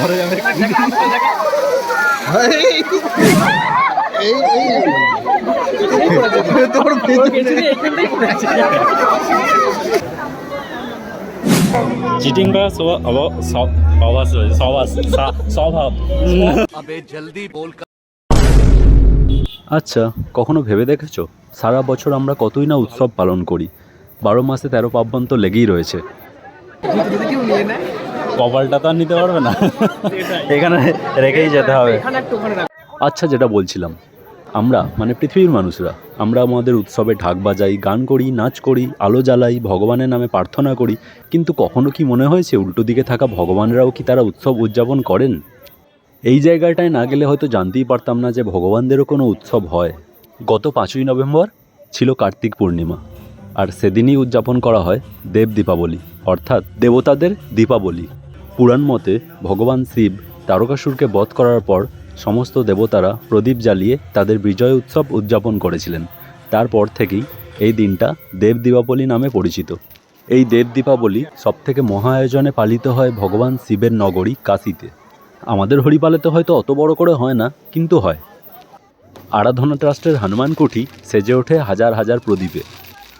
ঘরে যাবে তোর চিটিং বা স্বভাব। আচ্ছা, কখনো ভেবে দেখেছো সারা বছর আমরা কতই না উৎসব পালন করি, 12 মাসে 13 পার্বণ তো লেগেই রয়েছে। কপালটা তো আর নিতে পারবে না, এখানে রেখেই যেতে হবে। আচ্ছা, যেটা বলছিলাম, আমরা মানে পৃথিবীর মানুষরা, আমরা আমাদের উৎসবে ঢাক বাজাই, গান করি, নাচ করি, আলো জ্বালাই, ভগবানের নামে প্রার্থনা করি, কিন্তু কখনো কি মনে হয়েছে উল্টো দিকে থাকা ভগবানরাও কি তারা উৎসব উদযাপন করেন? এই জায়গাটায় না গেলে হয়তো জানতেই পারতাম না যে ভগবানদেরও কোনো উৎসব হয়। গত 5ই নভেম্বর ছিল কার্তিক পূর্ণিমা, আর সেদিনই উদযাপন করা হয় দেব দীপাবলি, অর্থাৎ দেবতাদের দীপাবলি। পুরাণ মতে ভগবান শিব তারকাসুরকে বধ করার পর সমস্ত দেবতারা প্রদীপ জ্বালিয়ে তাদের বিজয় উৎসব উদযাপন করেছিলেন। তারপর থেকেই এই দিনটা দেব দীপাবলি নামে পরিচিত। এই দেব দীপাবলি সবথেকে মহা আয়োজনে পালিত হয় ভগবান শিবের নগরী কাশীতে। আমাদের হরিপালেতে হয়তো অত বড় করে হয় না, কিন্তু হয়। আরাধনা ট্রাস্টের হনুমান কুঠি সেজে ওঠে হাজার হাজার প্রদীপে।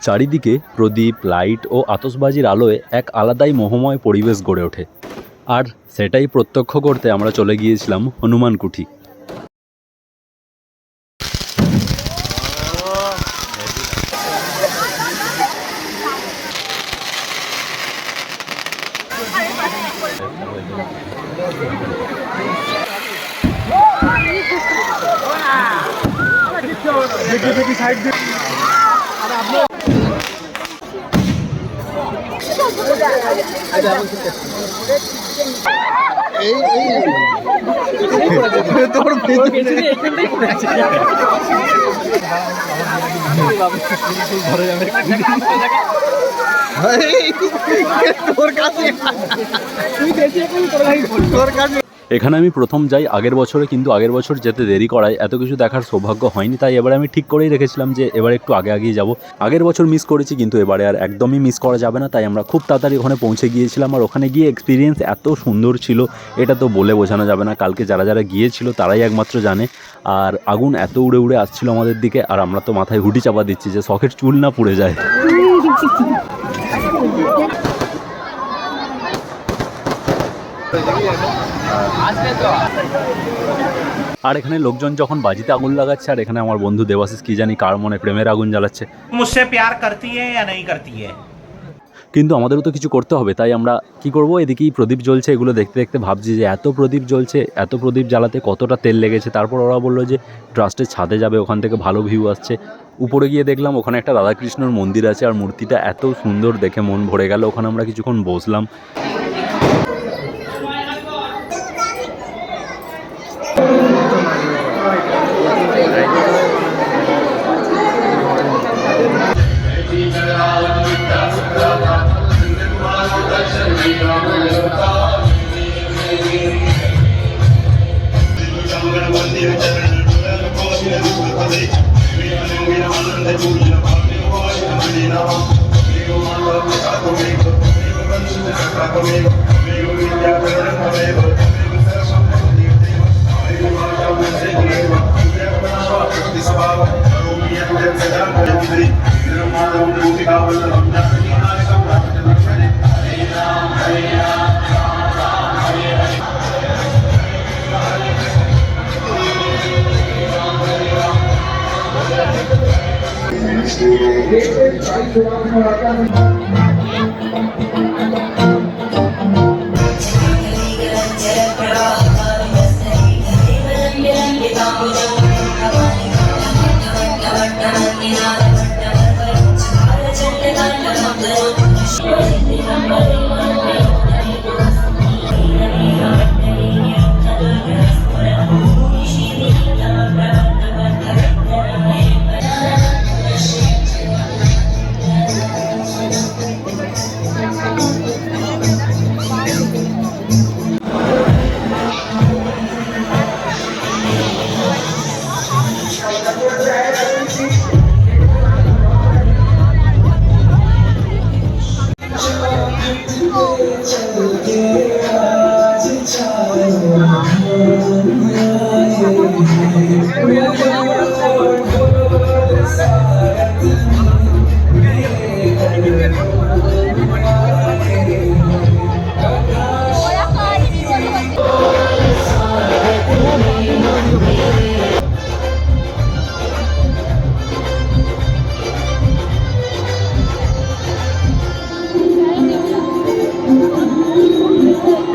চারিদিকে প্রদীপ, লাইট ও আতশবাজির আলোয় এক আলাদাই মোহময় পরিবেশ গড়ে ওঠে। আর সেটাই প্রত্যক্ষ করতে আমরা চলে গিয়েছিলাম হনুমান কুঠি। এখানে আমি প্রথম যাই আগের বছরে, কিন্তু আগের বছর যেতে দেরি করায় এত কিছু দেখার সৌভাগ্য হয়নি। তাই এবারে আমি ঠিক করেই রেখেছিলাম যে এবারে একটু আগেই যাব। আগের বছর মিস করেছি, কিন্তু এবারে আর একদমই মিস করা যাবে না। তাই আমরা খুব তাড়াতাড়ি ওখানে পৌঁছে গিয়েছিলাম, আর ওখানে গিয়ে এক্সপিরিয়েন্স এত সুন্দর ছিল এটা তো বলে বোঝানো যাবে না। কালকে যারা যারা গিয়েছিল তারাই একমাত্র জানে। আর আগুন এত উড়ে উড়ে আসছিল আমাদের দিকে, আর আমরা তো মাথায় হুডি চাপা দিচ্ছি যে শখের চুল না পুড়ে যায়। আর এখানে লোকজন যখন বাজিতে আগুন লাগাচ্ছে, আর এখানে আমার বন্ধু দেবাশিস কি জানি কার মনে প্রেমের আগুন জ্বালাচ্ছে। মুঝসে প্যার করতি হ্যায় ইয়া নেই করতি হ্যায়। কিন্তু আমাদেরও তো কিছু করতে হবে, তাই আমরা কি করব, এদিকেই প্রদীপ জ্বলছে, এগুলো দেখতে দেখতে ভাবছি যে এত প্রদীপ জ্বলছে, এত প্রদীপ জ্বালাতে কতটা তেল লেগেছে। তারপর ওরা বললো যে ট্রাস্টের ছাদে যাবে, ওখান থেকে ভালো ভিউ আসছে। উপরে গিয়ে দেখলাম ওখানে একটা রাধাকৃষ্ণর মন্দির আছে, আর মূর্তিটা এত সুন্দর দেখে মন ভরে গেল। ওখানে আমরা কিছুক্ষণ বসলাম।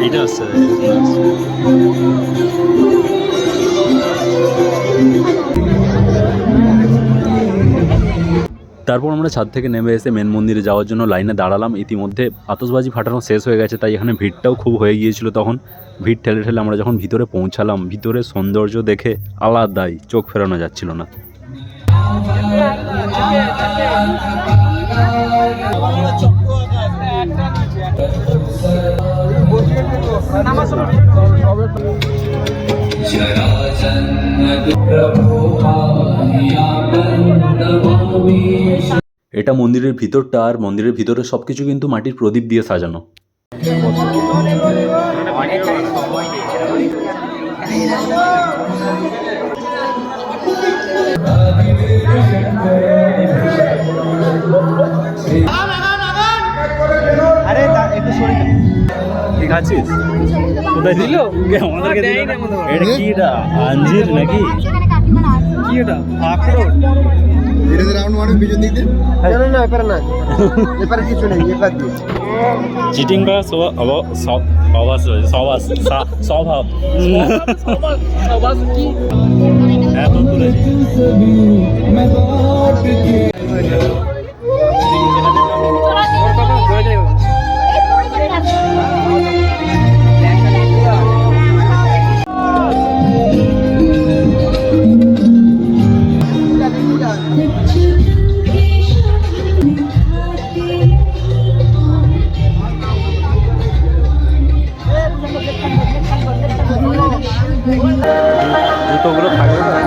এটা হচ্ছে তারপর আমরা ছাদ থেকে নেমে এসে মেন মন্দিরে যাওয়ার জন্য লাইনে দাঁড়ালাম। ইতিমধ্যে আতশবাজি ফাটানো শেষ হয়ে গেছে, তাই এখানে ভিড়টাও খুব হয়ে গিয়েছিল। তখন ভিড় ঠেলে ঠেলে আমরা যখন ভিতরে পৌঁছালাম, ভিতরে সৌন্দর্য দেখে আলাদাই চোখ ফেরানো যাচ্ছিল না। এটা মন্দিরের ভিতরটা, আর মন্দিরের ভিতরে সবকিছু কিন্তু মাটির প্রদীপ দিয়ে সাজানো। ঠিক আছিস? কোথায় দিল? আমাদেরকে দিল না। এটা কি? এটা আঞ্জির নাকি? কি এটা? আখরোট। এটা রাউন্ড ওয়ানে পিছন দিক দিয়ে না না এপারে না এপারে কিছু নেই এপারে দিয়ে চিটিং করা স্বভাব কি? হ্যাঁ তো তুলেছি। জুতোগুলো থাকবে না।